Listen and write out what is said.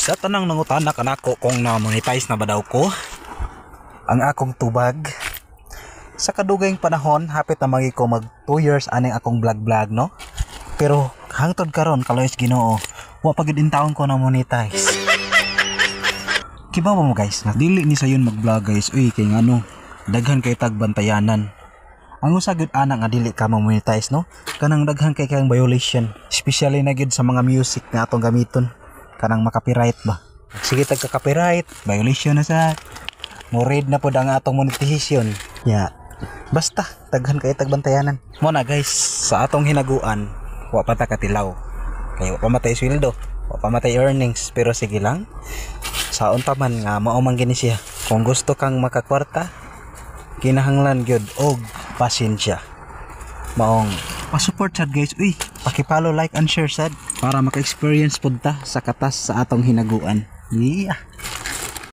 Sa tanang nangutana kanako kung na-monetize na ba daw ko ang akong tubag. Sa kadugayng panahon, hapit na magi ko mag 2 years aning akong vlog no. Pero hangtod karon kaloys Ginoo, wa pa gid in taon ko na monetize. Kibaw mo guys, na dili ni sayon mag-vlog guys. Uy, kay ngano, daghan kay tag bantayanan. Ang usagid ana nga dili ka monetize no, kanang daghan kay kang violation, especially na gid sa mga music nga atong gamiton. Kanang makapiright ba? Sige tag ka-copyright, violation na sa mo read na pod ang atong monetization. Ya. Basta daghan kay tag bantayanan. Mo na guys, sa atong hinaguan, wa pa ta katilaw. Kay wa pa matay sweldo, wa pa matay earnings, pero sige lang. Saon pa man nga mao man gini siya. Kung gusto kang makakwarta, kinahanglan gyud og pasensya. Maong pa-support sad guys. Uy, paki-follow, like and share sad para maka-experience pud ta sa katas sa atong hinaguan. Yeah.